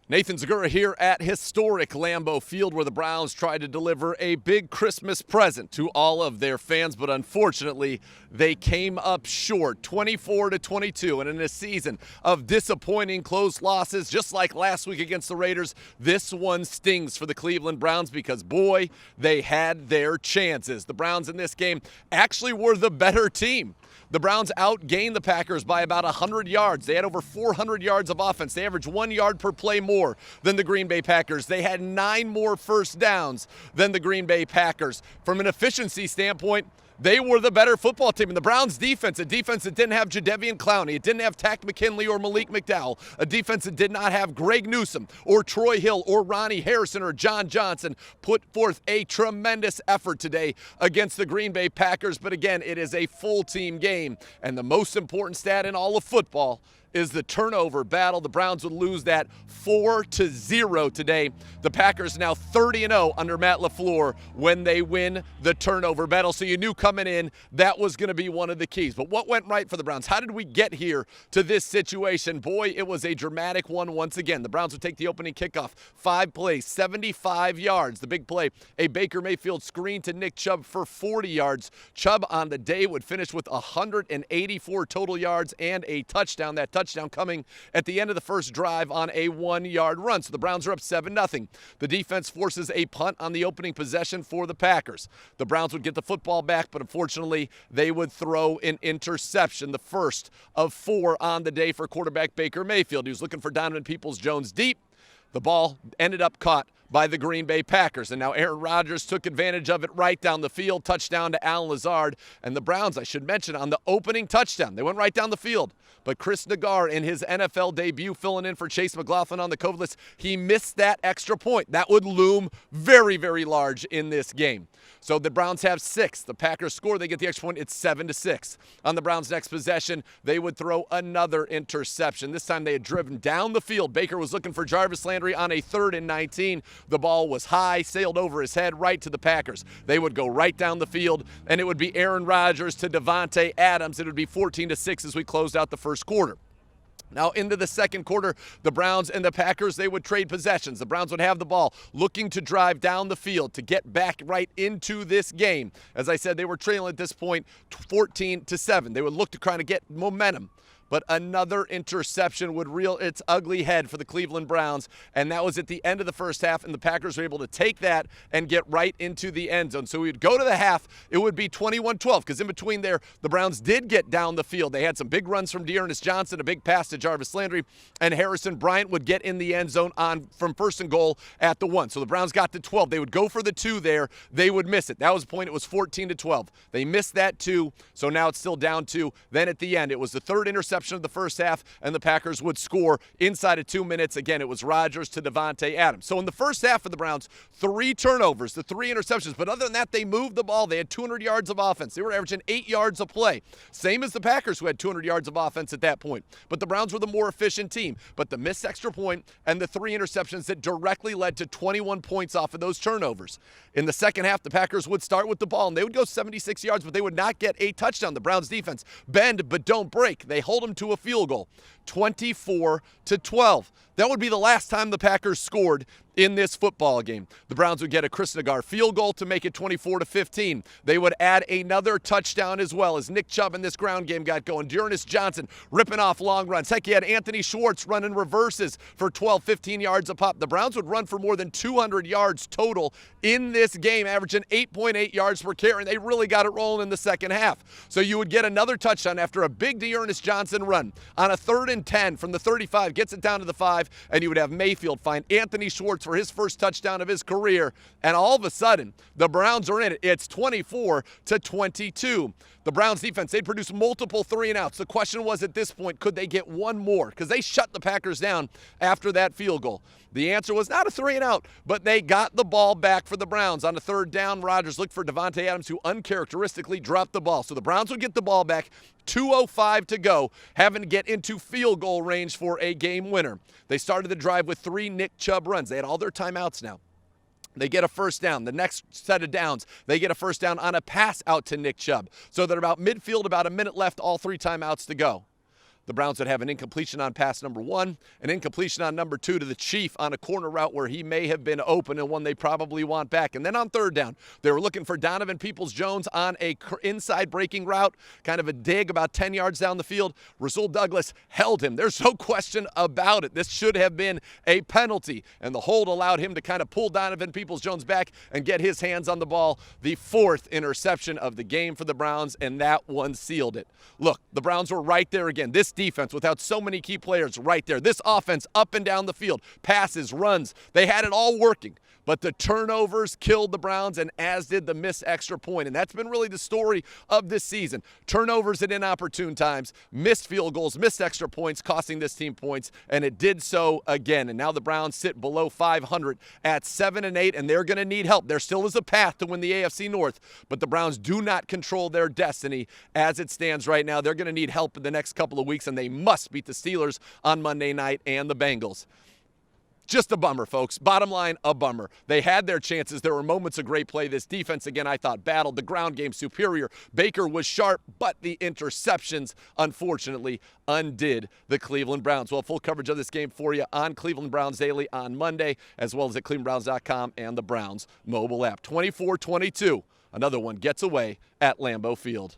Nathan Zegura here at historic Lambeau Field, where the Browns tried to deliver a big Christmas present to all of their fans, but unfortunately they came up short, 24-22. And in a season of disappointing close losses, just like last week against the Raiders, this one stings for the Cleveland Browns because, boy, they had their chances. The Browns in this game actually were the better team. The Browns outgained the Packers by about 100 yards. They had over 400 yards of offense. They averaged 1 yard per play more than the Green Bay Packers. They had 9 more first downs than the Green Bay Packers. From an efficiency standpoint, they were the better football team. And the Browns defense, a defense that didn't have Jadeveon Clowney, it didn't have Tack McKinley or Malik McDowell, a defense that did not have Greg Newsome or Troy Hill or Ronnie Harrison or John Johnson, put forth a tremendous effort today against the Green Bay Packers. But again, it is a full team game. And the most important stat in all of football is the turnover battle. The Browns would lose that 4-0 today. The Packers now 30-0 under Matt LaFleur when they win the turnover battle. So you knew coming in that was going to be one of the keys. But what went right for the Browns? How did we get here to this situation? Boy, it was a dramatic one once again. The Browns would take the opening kickoff, 5 plays, 75 yards. The big play, a Baker Mayfield screen to Nick Chubb for 40 yards. Chubb on the day would finish with 184 total yards and a touchdown. That touchdown coming at the end of the first drive on a 1-yard run. So the Browns are up 7-0. The defense forces a punt on the opening possession for the Packers. The Browns would get the football back, but unfortunately they would throw an interception, the first of 4 on the day for quarterback Baker Mayfield. He was looking for Donovan Peoples-Jones deep. The ball ended up caught by the Green Bay Packers. And now Aaron Rodgers took advantage of it right down the field. Touchdown to Allen Lazard. And the Browns, I should mention, on the opening touchdown, they went right down the field. But Chris Nagar, in his NFL debut, filling in for Chase McLaughlin on the COVID list, he missed that extra point. That would loom very, very large in this game. So the Browns have 6. The Packers score. They get the extra point. It's 7-6. On the Browns' next possession, they would throw another interception. This time they had driven down the field. Baker was looking for Jarvis Landry on a 3rd and 19. The ball was high, sailed over his head right to the Packers. They would go right down the field, and it would be Aaron Rodgers to Davante Adams. It would be 14-6 as we closed out the first quarter. Now into the second quarter, the Browns and the Packers, they would trade possessions. The Browns would have the ball, looking to drive down the field to get back right into this game. As I said, they were trailing at this point 14-7. They would look to kind of get momentum. But another interception would reel its ugly head for the Cleveland Browns, and that was at the end of the first half, and the Packers were able to take that and get right into the end zone. So we would go to the half, it would be 21-12, because in between there, the Browns did get down the field. They had some big runs from Dearness Johnson, a big pass to Jarvis Landry, and Harrison Bryant would get in the end zone from 1st and goal at the 1. So the Browns got to 12. They would go for the 2 there. They would miss it. That was the point. It was 14-12. They missed that 2, so now it's still down 2. Then at the end, it was the 3rd interception of the first half, and the Packers would score inside of 2 minutes. Again, it was Rodgers to Davante Adams. So in the first half of the Browns, 3 turnovers, the 3 interceptions. But other than that, they moved the ball. They had 200 yards of offense. They were averaging 8 yards a play. Same as the Packers, who had 200 yards of offense at that point. But the Browns were the more efficient team. But the missed extra point and the 3 interceptions that directly led to 21 points off of those turnovers. In the second half, the Packers would start with the ball, and they would go 76 yards, but they would not get a touchdown. The Browns defense, bend but don't break. They hold them to a field goal, 24-12. That would be the last time the Packers scored in this football game. The Browns would get a Chris Nagar field goal to make it 24-15. They would add another touchdown as well as Nick Chubb in this ground game got going. Dearness Johnson ripping off long runs. Heck, he had Anthony Schwartz running reverses for 12, 15 yards a pop. The Browns would run for more than 200 yards total in this game, averaging 8.8 yards per carry, and they really got it rolling in the second half. So you would get another touchdown after a big Dearness Johnson run on a 3rd and 10 from the 35, gets it down to the 5, and you would have Mayfield find Anthony Schwartz for his first touchdown of his career, and all of a sudden, the Browns are in it. It's 24-22. The Browns defense, they'd produce multiple 3-and-outs. The question was at this point, could they get one more? Because they shut the Packers down after that field goal. The answer was not a 3-and-out, but they got the ball back for the Browns. On a 3rd down, Rodgers looked for Davante Adams, who uncharacteristically dropped the ball. So the Browns would get the ball back, 2:05 to go, having to get into field goal range for a game winner. They started the drive with 3 Nick Chubb runs. They had all their timeouts now. They get a first down. The next set of downs, they get a first down on a pass out to Nick Chubb. So they're about midfield, about a minute left, all 3 timeouts to go. the Browns would have an incompletion on pass number 1, an incompletion on number 2 to the Chief on a corner route where he may have been open and one they probably want back. And then on third down, they were looking for Donovan Peoples-Jones on a inside breaking route, kind of a dig about 10 yards down the field. Rasul Douglas held him. There's no question about it. This should have been a penalty, and the hold allowed him to kind of pull Donovan Peoples-Jones back and get his hands on the ball. The 4th interception of the game for the Browns, and that one sealed it. Look, the Browns were right there again. This defense, without so many key players, right there. This offense up and down the field, passes, runs, they had it all working. But the turnovers killed the Browns, and as did the missed extra point. And that's been really the story of this season. Turnovers at inopportune times, missed field goals, missed extra points, costing this team points, and it did so again. And now the Browns sit below 500 at 7-8, and they're going to need help. There still is a path to win the AFC North, but the Browns do not control their destiny as it stands right now. They're going to need help in the next couple of weeks, and they must beat the Steelers on Monday night and the Bengals. Just a bummer, folks. Bottom line, a bummer. They had their chances. There were moments of great play. This defense, again, I thought battled. The ground game superior. Baker was sharp, but the interceptions, unfortunately, undid the Cleveland Browns. Well, full coverage of this game for you on Cleveland Browns Daily on Monday, as well as at clevelandbrowns.com and the Browns mobile app. 24-22. Another one gets away at Lambeau Field.